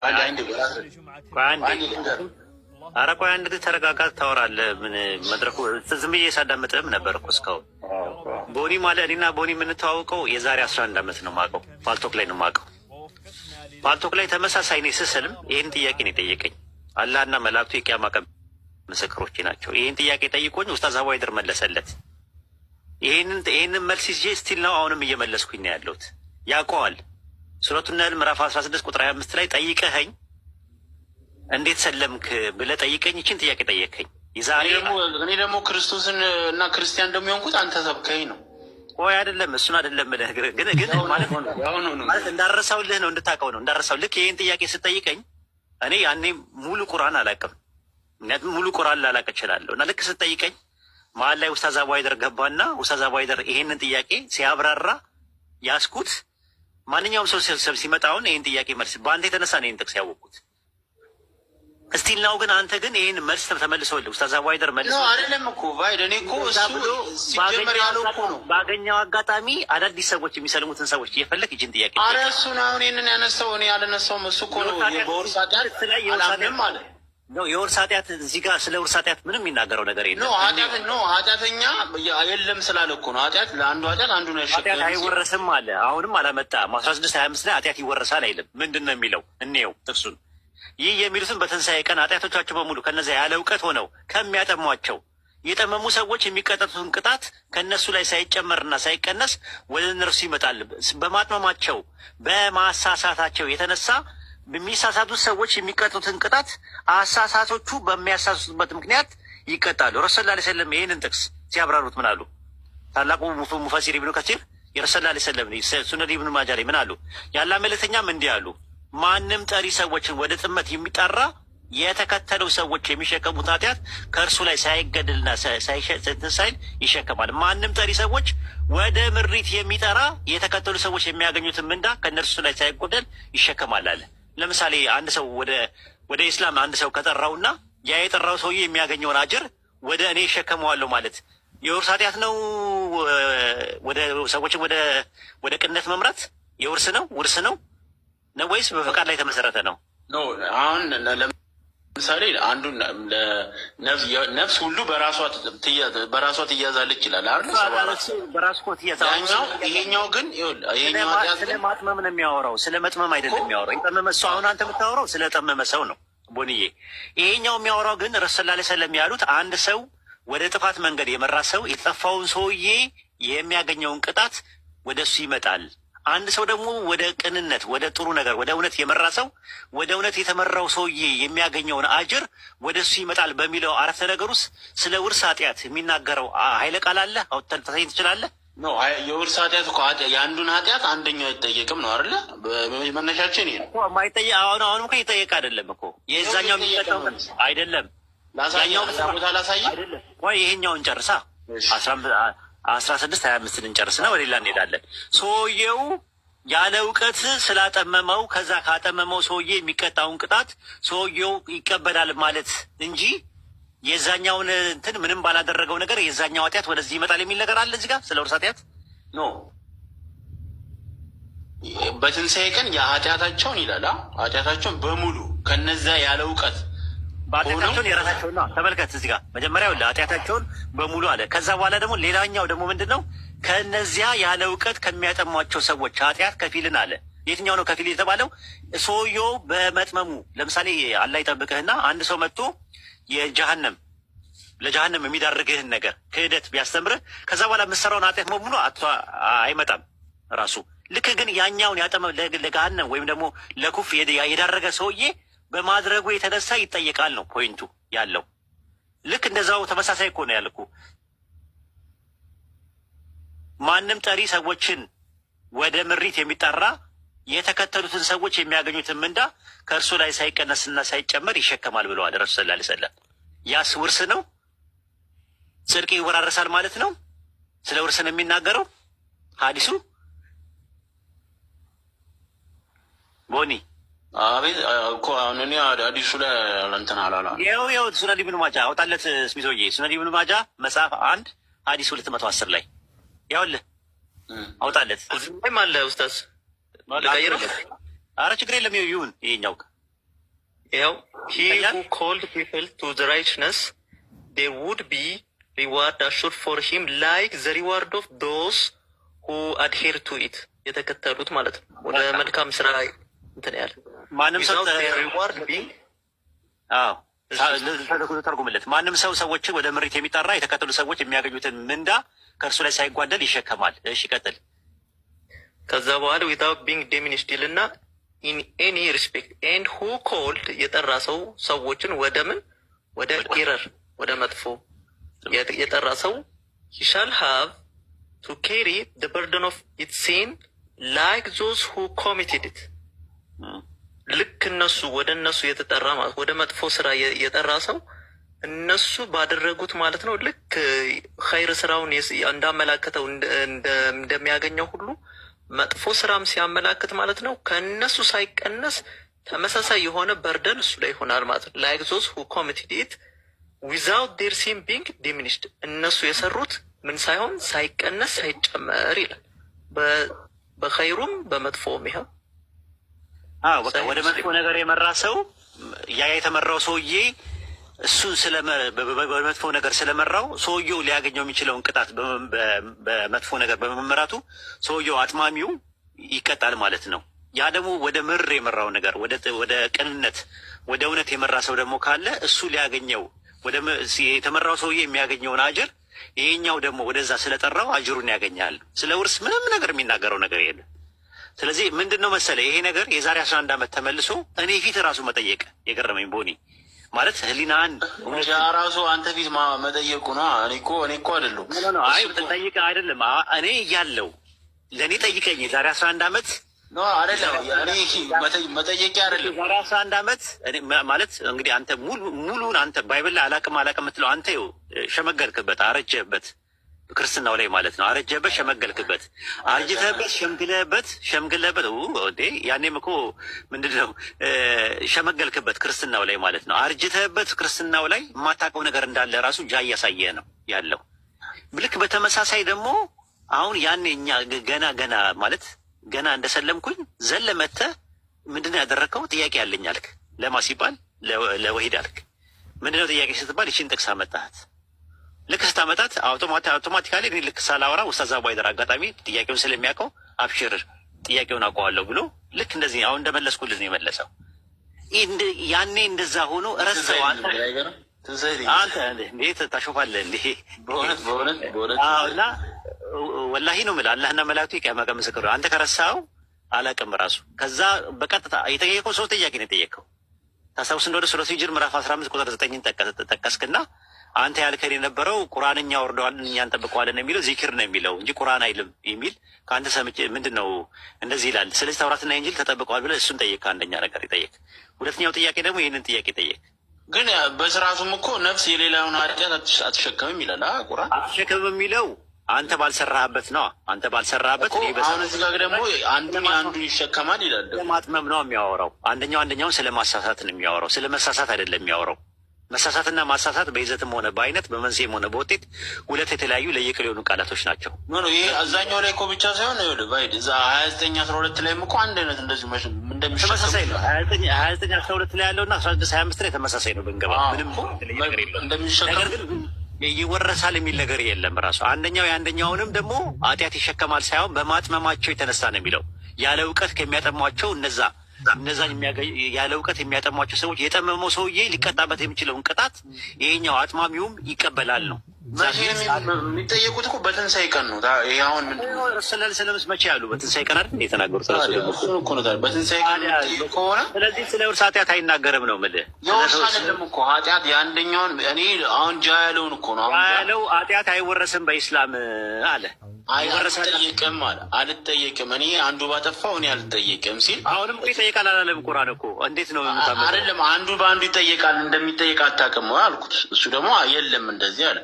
ኧረ ቆይ አንድ ጊዜ ተረጋጋ። ታወራለህ። ምን መድረኩ ዝም ብዬ ሳዳምጥህም ነበር እኮ እስካሁን። ቦኒ ማለት እኔና ቦኒ የምንተዋወቀው የዛሬ 11 ዓመት ነው የማውቀው። ፓልቶክ ላይ ነው የማውቀው። ፓልቶክ ላይ ተመሳሳይ ነው ስስልም ይህን ጥያቄ ነው የጠየቀኝ። አላህና መላእክቱ የቂያማ ቀን ምስክሮቼ ናቸው። ይህን ጥያቄ ጠይቆኝ ኡስታዝ አቡሀይደር መለሰለት። ይህንን መልስ ይዤ ስቲል ነው አሁንም እየመለስኩኝ ነው ያለሁት። ያውቀዋል። ሱረቱ ነህል ምዕራፍ 16 ቁጥር 25 ላይ ጠይቀኸኝ እንዴት ሰለምክ ብለህ ጠይቀኝ። ይችን ጥያቄ ጠየቀኝ። እኔ ደግሞ ክርስቶስን እና ክርስቲያን እንደሚሆንኩት አንተ ሰብከኝ ነው ወይ? አይደለም፣ እሱን አይደለም ብለህ ግን ማለት እንዳረሳውልህ ነው እንድታውቀው ነው እንዳረሳው። ልክ ይህን ጥያቄ ስጠይቀኝ እኔ ያኔ ሙሉ ቁርአን አላውቅም። ምክንያቱም ሙሉ ቁርአን ላላውቅ እችላለሁ። እና ልክ ስጠይቀኝ መሀል ላይ ኡስታዝ አቡሀይደር ገባና ኡስታዝ አቡሀይደር ይሄንን ጥያቄ ሲያብራራ ያስኩት ማንኛውም ሰው ሲመጣ አሁን ይህን ጥያቄ መልስ በአንተ የተነሳ ነው ይህን ጥቅስ ያወቅኩት። እስቲል ናው ግን አንተ ግን ይህን መልስ ተመልሶልህ ኡስታዝ አቡሀይደር መልሶ አይደለም እኮ ቫይድ እኔ እኮ እሱ ሲጀመር ያለው እኮ ነው። ባገኘው አጋጣሚ አዳዲስ ሰዎች የሚሰልሙትን ሰዎች እየፈለግ ይችን ጥያቄ አረ እሱ ነው አሁን ይህንን ያነሳው። እኔ ያልነሳውም እሱ እኮ ነው። በውርስ ኃጢአት አላምንም አለ ነው። የውርስ ኃጢአት እዚህ ጋር ስለ ውርስ ኃጢአት ምንም የሚናገረው ነገር የለም። ኃጢአተኛ የለም ስላለ እኮ ነው። ኃጢአት ለአንዱ ኃጢአት አንዱ ነው። ኃጢአት አይወረስም አለ። አሁንም አላመጣም። 16:25 ላይ ኃጢአት ይወረሳል አይልም። ምንድን ነው የሚለው? እንየው ጥቅሱን። ይህ የሚሉትን በትንሣኤ ቀን ኃጢአቶቻቸው በሙሉ ከነዚያ ያለ እውቀት ሆነው ከሚያጠሟቸው የጠመሙ ሰዎች የሚቀጠቱትን ቅጣት ከእነሱ ላይ ሳይጨመርና ሳይቀነስ ወደ እነርሱ ይመጣል። በማጥመማቸው በማሳሳታቸው የተነሳ በሚሳሳቱት ሰዎች የሚቀጡትን ቅጣት አሳሳቶቹ በሚያሳሱበት ምክንያት ይቀጣሉ። ረሱል ላ ሰለም ይህንን ጥቅስ ሲያብራሩት ምን አሉ? ታላቁ ሙፈሲር ኢብኑ ከሲር የረሱል ላ ሰለም ሱነን ኢብኑ ማጃ ላይ ምን አሉ? ያላ መልእክተኛም እንዲህ አሉ፣ ማንም ጠሪ ሰዎችን ወደ ጥመት የሚጠራ የተከተለው ሰዎች የሚሸከሙት ኃጢአት ከእርሱ ላይ ሳይገድልና ሳይል ይሸከማል። ማንም ጠሪ ሰዎች ወደ ምሪት የሚጠራ የተከተሉ ሰዎች የሚያገኙትን ምንዳ ከእነርሱ ላይ ሳይጎደል ይሸከማል አለ። ለምሳሌ አንድ ሰው ወደ ኢስላም አንድ ሰው ከጠራውና ያ የጠራው ሰውዬ የሚያገኘውን አጅር ወደ እኔ ይሸከመዋለሁ ማለት የውርስ ኃጢአት ነው? ወደ ሰዎችን ወደ ቅንነት መምራት የውርስ ነው? ውርስ ነው ወይስ በፈቃድ ላይ የተመሰረተ ነው? አሁን ለምሳሌ አንዱ ነፍስ ሁሉ በራሷ ትያዛለች ይላል አይደል? በራሷ ትያዛለች። ይሄኛው ግን ስለ ማጥመም ነው የሚያወራው፣ ስለ መጥመም አይደለም የሚያወራው። የጠመመ ሰው አሁን አንተ የምታወራው ስለ ጠመመ ሰው ነው ቦንዬ። ይሄኛው የሚያወራው ግን ረሱል ላ ሰለም ያሉት አንድ ሰው ወደ ጥፋት መንገድ የመራ ሰው የጠፋውን ሰውዬ የሚያገኘውን ቅጣት ወደ እሱ ይመጣል። አንድ ሰው ደግሞ ወደ ቅንነት፣ ወደ ጥሩ ነገር፣ ወደ እውነት የመራ ሰው ወደ እውነት የተመራው ሰውዬ የሚያገኘውን አጅር ወደ እሱ ይመጣል በሚለው አረፍተ ነገር ውስጥ ስለ ውርስ ኃጢአት የሚናገረው ኃይለ ቃል አለ። ታሳይ ትችላለህ? የውርስ ኃጢአት እኮ የአንዱን ኃጢአት አንደኛው አይጠየቅም ነው አይደለ? መነሻችን ይሄ ነው። ማይጠየቅ አሁንም እኮ ይጠየቅ አይደለም እኮ የዛኛው የሚጠቀም አይደለም። ቦታ ላሳይ አይደለም ወይ? ይሄኛውን ጨርሳ 16:25 እንጨርስና ወደ ሌላ እንሄዳለን። ሰውየው ያለ እውቀት ስላጠመመው ከዛ ካጠመመው ሰውዬ የሚቀጣውን ቅጣት ሰውየው ይቀበላል ማለት እንጂ የዛኛውን እንትን ምንም ባላደረገው ነገር የዛኛው ኃጢአት ወደዚህ ይመጣል የሚል ነገር አለ እዚህ ጋር ስለ ውርስ ኃጢአት ኖ። በትንሣኤ ቀን የኃጢአታቸውን ይላል ኃጢአታቸውን በሙሉ ከነዛ ያለ እውቀት ኃጢአታቸውን የራሳቸውን ነው። ተመልከት እዚህ ጋር መጀመሪያ ኃጢአታቸውን በሙሉ አለ። ከዛ በኋላ ደግሞ ሌላኛው ደግሞ ምንድን ነው? ከነዚያ ያለ እውቀት ከሚያጠሟቸው ሰዎች ኃጢአት ከፊልን አለ። የትኛው ነው ከፊል የተባለው? ሰውየው በመጥመሙ ለምሳሌ አላህ ይጠብቅህና አንድ ሰው መጥቶ ለጀሃነም የሚዳርግህን ነገር ክህደት ቢያስተምርህ ከዛ በኋላ የምትሰራውን ኃጢአት በሙሉ አይመጣም ራሱ። ልክ ግን ያኛውን ለገሃነም ወይም ደግሞ ለኩፍ የዳረገ ሰውዬ በማድረጉ የተነሳ ይጠየቃል ነው ፖይንቱ ያለው። ልክ እንደዛው ተመሳሳይ እኮ ነው ያልኩ። ማንም ጠሪ ሰዎችን ወደ ምሪት የሚጠራ የተከተሉትን ሰዎች የሚያገኙትን ምንዳ ከእርሱ ላይ ሳይቀነስና ሳይጨመር ይሸከማል ብለዋል ረሱል ሰለላሁ ዐለይሂ ወሰለም። ያስ ውርስ ነው? ጽድቅ ይወራረሳል ማለት ነው? ስለ ውርስ ነው የሚናገረው ሀዲሱ ቦኒ። አቤት እኮ አሁን እኔ አዲሱ ላይ እንትን አላላ ይኸው ሱነን ኢብኑ ማጃ አውጣለት ስሚዞዬ። ሱነን ኢብኑ ማጃ መጽሐፍ 1 ሀዲስ 210 ላይ ያውልህ አውጣለት። እዚህም አለ ኡስታዝ። አረ ችግር የለም ይሁን። ይሄኛው ያው he who called people to the righteousness there would be reward assured for him like the reward of those who adhere to it የተከተሉት ማለት ነው። ወደ መልካም ስራ እንትን ያለ ማንም ሰው reward being ተርጉምለት። ማንም ሰው ሰዎችን ወደ ምሪት የሚጠራ የተከተሉ ሰዎች የሚያገኙትን ምንዳ ከእርሱ ላይ ሳይጓደል ይሸከማል። እሺ ቀጥል። ከዛ በኋላ without being diminished ይልና in any respect and who called የጠራ ሰው ሰዎችን ወደ ምን ወደ ኤረር ወደ መጥፎ የጠራ ሰው he shall have to carry the burden of its sin like those who committed it ልክ እነሱ ወደ እነሱ የተጠራ ማለት ወደ መጥፎ ስራ የጠራ ሰው እነሱ ባደረጉት ማለት ነው። ልክ ኸይር ስራውን እንዳመላከተው እንደሚያገኘው ሁሉ መጥፎ ስራም ሲያመላክት ማለት ነው ከእነሱ ሳይቀነስ ተመሳሳይ የሆነ በርደን እሱ ላይ ይሆናል ማለት ነው። like those who committed it without their sin being diminished እነሱ የሰሩት ምን ሳይሆን ሳይቀነስ ሳይጨመር ይላል። በኸይሩም በመጥፎም ይኸው በቃ ወደ መጥፎ ነገር የመራ ሰው ያ የተመራው ሰውዬ እሱን በመጥፎ ነገር ስለመራው ሰውየው ሊያገኘው የሚችለውን ቅጣት በመጥፎ ነገር በመመራቱ ሰውየው አጥማሚው ይቀጣል ማለት ነው። ያ ደግሞ ወደ ምር የመራው ነገር ወደ ቅንነት ወደ እውነት የመራ ሰው ደግሞ ካለ እሱ ሊያገኘው የተመራው ሰውዬ የሚያገኘውን አጅር ይሄኛው ደግሞ ወደዛ ስለጠራው አጅሩን ያገኛል። ስለ ውርስ ምንም ነገር የሚናገረው ነገር የለም። ስለዚህ ምንድን ነው መሰለ ይሄ ነገር የዛሬ 11 ዓመት ተመልሶ እኔ ፊት ራሱ መጠየቅ የገረመኝ ቦኒ ማለት ህሊናን ራሱ አንተ ፊት መጠየቁ ነው። እኔ እኮ አይደለሁ ጠይቅ አይደለም እኔ እያለው ለእኔ ጠይቀኝ የዛሬ 11 ዓመት አይደለም መጠየቂያ አይደለም። የዛሬ 11 ዓመት ማለት እንግዲህ አንተ ሙሉን አንተ ባይብል ላይ አላቅም የምትለው አንተ ሸመገልክበት አረጀህበት ክርስትናው ላይ ማለት ነው። አረጀህበት፣ ሸመገልክበት፣ አርጅተህበት፣ ሸምግለህበት ያኔም እኮ ምንድን ነው ሸመገልክበት ክርስትናው ላይ ማለት ነው። አርጅተህበት ክርስትናው ላይ የማታውቀው ነገር እንዳለ ራሱ ጃ እያሳየህ ነው ያለው። ልክ በተመሳሳይ ደግሞ አሁን ያኔ እኛ ገና ማለት ገና እንደሰለምኩኝ ዘለመተህ ምንድን ነው ያደረግከው? ጥያቄ ያለኝ አልክ። ለማ ሲባል ለወሂድ አልክ። ምንድነው ጥያቄ ስትባል ይችን ጥቅስ አመጣሃት። ልክ ስታመጣት አውቶማቲካሊ እኔ ልክ ሳላወራ ኡስታዝ አቡ ሀይደር አጋጣሚ ጥያቄውን ስለሚያውቀው አብሽር ጥያቄውን አውቀዋለሁ ብሎ ልክ እንደዚህ አሁን እንደመለስኩልን የመለሰው ያኔ እንደዛ ሆኖ ረሰው አንተ እንዴት ታሾፋለህ እንዴ? እና ወላሂ ነው የምልህ አላህና መላእክቱ የቂያማ ቀን ምስክር ነው። አንተ ከረሳኸው አላውቅም ራሱ ከዛ በቀጥታ የጠየቀው ሰው ጥያቄ ነው የጠየቀው። ታስታውስ እንደሆነ ሱረቱ ሂጅር ምዕራፍ 15 ቁጥር 9 ጠቀስክና አንተ ያልከን የነበረው ቁርአን እኛ ወርደዋል እኛ እንጠብቀዋለን የሚለው ዚክር ነው የሚለው እንጂ ቁርአን አይልም የሚል ከአንተ ሰምቼ ምንድን ነው እንደዚህ ይላል። ስለዚህ ተውራትና ኢንጂል ተጠብቀዋል ብለህ እሱን ጠየቅ። አንደኛ ነገር ይጠየቅ። ሁለተኛው ጥያቄ ደግሞ ይህንን ጥያቄ ጠየቅ። ግን በስርዓቱም እኮ ነፍስ የሌላውን ኃጢአት አትሸከምም ይላል ቁርአን። አትሸከምም የሚለው አንተ ባልሰራህበት ነው። አንተ ባልሰራህበት አሁን እዚህ ጋር ደግሞ አንዱን ይሸከማል ይላል። ለማጥመም ነው የሚያወራው። አንደኛውን ስለ ማሳሳት ነው የሚያወራው። ስለ መሳሳት አይደለም የሚያወራው። መሳሳትና ማሳሳት በይዘትም ሆነ በአይነት በመንስኤም ሆነ በውጤት ሁለት የተለያዩ ለየቅል የሆኑ ቃላቶች ናቸው። ይሄ አብዛኛው ላይ እኮ ብቻ ሳይሆን ባይድ እዛ 29-12 ላይም እኮ አንድ አይነት እንደዚህ ተመሳሳይ ነው። 29-12 ላይ ያለውና 16-25 ላይ ተመሳሳይ ነው። ብንገባ ምንም ነገር የለም። ነገር ግን ይወረሳል የሚል ነገር የለም። ራሱ አንደኛው የአንደኛውንም ደግሞ ኃጢአት ይሸከማል ሳይሆን በማጥመማቸው የተነሳ ነው የሚለው። ያለ እውቀት ከሚያጠሟቸው እነዛን ያለ እውቀት የሚያጠሟቸው ሰዎች የጠመመው ሰውዬ ሊቀጣበት የሚችለውን ቅጣት ይሄኛው አጥማሚውም ይቀበላል ነው። የሚጠየቁት እኮ በትንሳኤ ቀን ነው። አሁን ስለምስ መቼ ያሉ በትንሳኤ ቀን አይደል የተናገሩት? በትንሳኤ ቀን ከሆነ ስለዚህ ስለ ውርስ ኃጢአት አይናገርም ነው የምልህ። የውርስ አይደለም እኮ ኃጢአት የአንደኛውን እኔ አሁን ጃ ያለውን እኮ ነው ያለው። ኃጢአት አይወረስም በኢስላም አለ። አልጠየቅም አለ። አልጠየቅም እኔ አንዱ ባጠፋው እኔ አልጠየቅም ሲል አሁንም እኮ ይጠየቃል አላለም ቁርአን እኮ። እንዴት ነው አይደለም አንዱ በአንዱ ይጠየቃል። እንደሚጠየቅ አታውቅም አልኩት። እሱ ደግሞ የለም እንደዚህ አለ።